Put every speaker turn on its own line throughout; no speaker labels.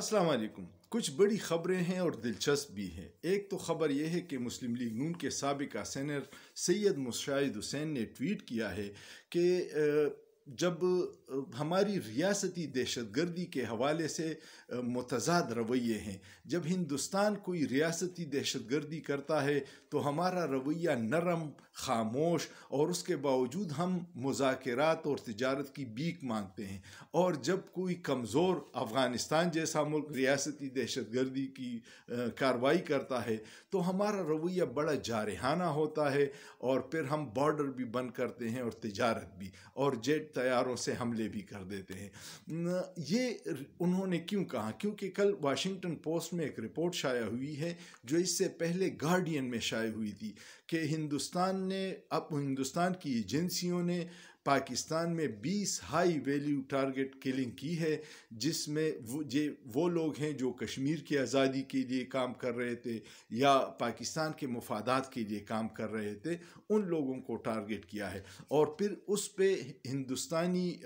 السلام علیکم۔ کچھ بڑی خبریں ہیں اور دلچسپ بھی ہیں۔ ایک تو خبر یہ ہے کہ مسلم لیگ نون کے سابق سینیٹر سید مشاہد حسین نے ٹویٹ کیا ہے کہ جب ہماری ریاستی دہشت گردی کے حوالے سے متضاد رویے ہیں، جب ہندوستان کوئی ریاستی دہشت گردی کرتا ہے تو ہمارا رویہ نرم، خاموش، اور اس کے باوجود ہم مذاکرات اور تجارت کی بھیک مانگتے ہیں، اور جب کوئی کمزور افغانستان جیسا ملک ریاستی دہشت گردی کی کارروائی کرتا ہے تو ہمارا رویہ بڑا جارحانہ ہوتا ہے، اور پھر ہم بارڈر بھی بند کرتے ہیں اور تجارت بھی، اور جیٹ طیاروں سے حملے بھی کر دیتے ہیں۔ یہ انہوں نے کیوں کہا؟ کیونکہ کل واشنگٹن پوسٹ میں ایک رپورٹ شائع ہوئی ہے جو اس سے پہلے گارڈین میں شائع ہوئی تھی کہ ہندوستان کی ایجنسیوں نے پاکستان میں 20 ہائی ویلیو ٹارگٹ کلنگ کی ہے، جس میں وہ لوگ ہیں جو کشمیر کی آزادی کے لیے کام کر رہے تھے یا پاکستان کے مفادات کے لیے کام کر رہے تھے، ان لوگوں کو ٹارگٹ کیا ہے۔ اور پھر اس پہ ہندوستانی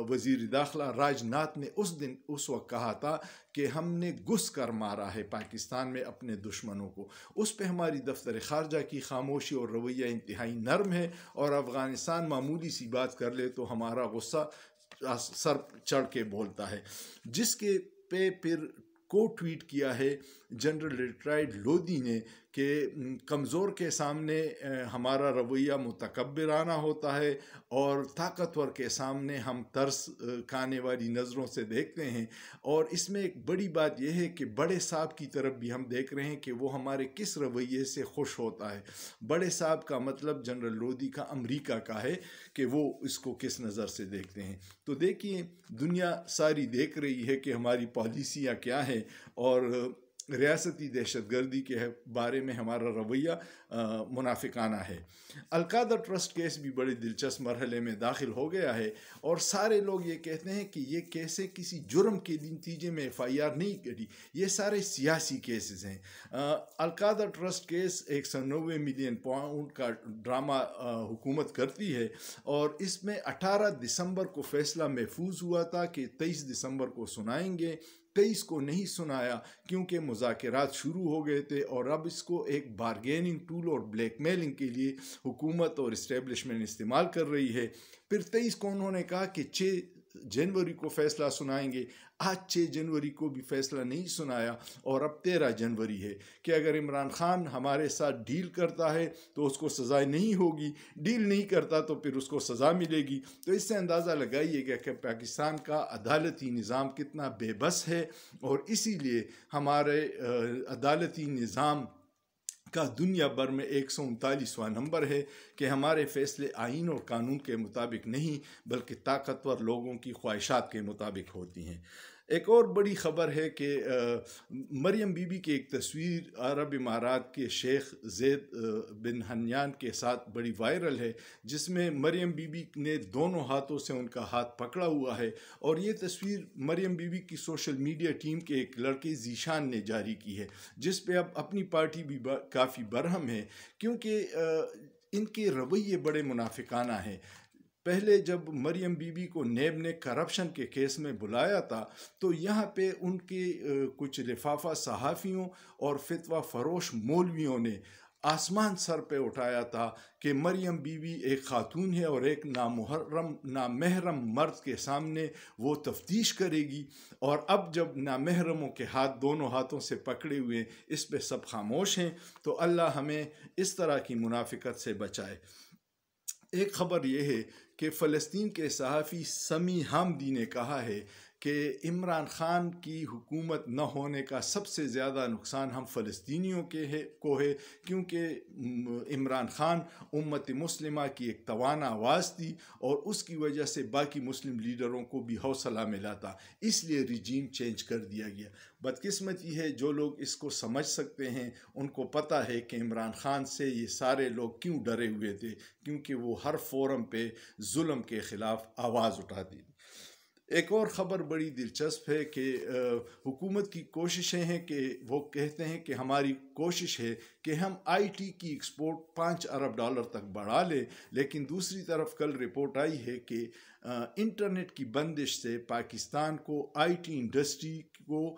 وزیر داخلہ راج ناتھ نے اس وقت کہا تھا کہ ہم نے گھس کر مارا ہے پاکستان میں اپنے دشمنوں کو۔ اس پہ ہماری دفتر خارجہ کی خاموشی اور رویہ انتہائی نرم ہے، اور افغانستان معمولی سی بات کر لے تو ہمارا غصہ سر چڑھ کے بولتا ہے، جس کے پہ پھر کو ٹویٹ کیا ہے جنرل ریٹائرڈ لودھی نے کہ کمزور کے سامنے ہمارا رویہ متکبرانہ ہوتا ہے، اور طاقتور کے سامنے ہم ترس کھانے والی نظروں سے دیکھتے ہیں۔ اور اس میں ایک بڑی بات یہ ہے کہ بڑے صاحب کی طرف بھی ہم دیکھ رہے ہیں کہ وہ ہمارے کس رویے سے خوش ہوتا ہے۔ بڑے صاحب کا مطلب جنرل لودھی کا امریکہ کا ہے کہ وہ اس کو کس نظر سے دیکھتے ہیں۔ تو دیکھیے، دنیا ساری دیکھ رہی ہے کہ ہماری پالیسیاں کیا ہیں، اور ریاستی دہشت گردی کے بارے میں ہمارا رویہ منافقانہ ہے۔ القادہ ٹرسٹ کیس بھی بڑے دلچسپ مرحلے میں داخل ہو گیا ہے، اور سارے لوگ یہ کہتے ہیں کہ یہ کیسے کسی جرم کے نتیجے میں FIR نہیں کری، یہ سارے سیاسی کیسز ہیں۔ القادہ ٹرسٹ کیس 190 ملین پاؤنڈ کا ڈرامہ حکومت کرتی ہے، اور اس میں 18 دسمبر کو فیصلہ محفوظ ہوا تھا کہ 23 دسمبر کو سنائیں گے۔ 23 کو نہیں سنایا کیونکہ مذاکرات شروع ہو گئے تھے، اور اب اس کو ایک بارگیننگ ٹول اور بلیک میلنگ کے لیے حکومت اور اسٹیبلشمنٹ استعمال کر رہی ہے۔ پھر 23 کو انہوں نے کہا کہ 6 جنوری کو فیصلہ سنائیں گے۔ آج 6 جنوری کو بھی فیصلہ نہیں سنایا، اور اب 13 جنوری ہے کہ اگر عمران خان ہمارے ساتھ ڈیل کرتا ہے تو اس کو سزا نہیں ہوگی، ڈیل نہیں کرتا تو پھر اس کو سزا ملے گی۔ تو اس سے اندازہ لگائیے گا کہ پاکستان کا عدالتی نظام کتنا بے بس ہے، اور اسی لیے ہمارے عدالتی نظام کا دنیا بھر میں 139واں نمبر ہے کہ ہمارے فیصلے آئین اور قانون کے مطابق نہیں بلکہ طاقتور لوگوں کی خواہشات کے مطابق ہوتی ہیں۔ ایک اور بڑی خبر ہے کہ مریم بی بی کی ایک تصویر عرب امارات کے شیخ زید بن نہیان کے ساتھ بڑی وائرل ہے، جس میں مریم بی بی نے دونوں ہاتھوں سے ان کا ہاتھ پکڑا ہوا ہے، اور یہ تصویر مریم بی بی کی سوشل میڈیا ٹیم کے ایک لڑکے ذیشان نے جاری کی ہے، جس پہ اب اپنی پارٹی بھی کافی برہم ہے، کیونکہ ان کے رویے بڑے منافقانہ ہیں۔ پہلے جب مریم بی بی کو نیب نے کرپشن کے کیس میں بلایا تھا تو یہاں پہ ان کے کچھ لفافہ صحافیوں اور فتویٰ فروش مولویوں نے آسمان سر پہ اٹھایا تھا کہ مریم بی بی ایک خاتون ہے، اور ایک نامحرم مرد کے سامنے وہ تفتیش کرے گی، اور اب جب نامحرموں کے ہاتھ دونوں ہاتھوں سے پکڑے ہوئے اس پہ سب خاموش ہیں، تو اللہ ہمیں اس طرح کی منافقت سے بچائے۔ ایک خبر یہ ہے کہ فلسطین کے صحافی سمیع حامدی نے کہا ہے کہ عمران خان کی حکومت نہ ہونے کا سب سے زیادہ نقصان ہم فلسطینیوں کو ہے، کیونکہ عمران خان امت مسلمہ کی ایک توانا آواز تھی، اور اس کی وجہ سے باقی مسلم لیڈروں کو بھی حوصلہ ملا تھا، اس لیے رجیم چینج کر دیا گیا۔ بدقسمتی ہے جو لوگ اس کو سمجھ سکتے ہیں، ان کو پتہ ہے کہ عمران خان سے یہ سارے لوگ کیوں ڈرے ہوئے تھے، کیونکہ وہ ہر فورم پہ ظلم کے خلاف آواز اٹھاتی تھی۔ ایک اور خبر بڑی دلچسپ ہے کہ حکومت کی کوششیں ہیں کہ وہ کہتے ہیں کہ ہماری کوشش ہے کہ ہم IT کی ایکسپورٹ $5 ارب تک بڑھا لیں، لیکن دوسری طرف کل رپورٹ آئی ہے کہ انٹرنیٹ کی بندش سے پاکستان کو IT انڈسٹری کو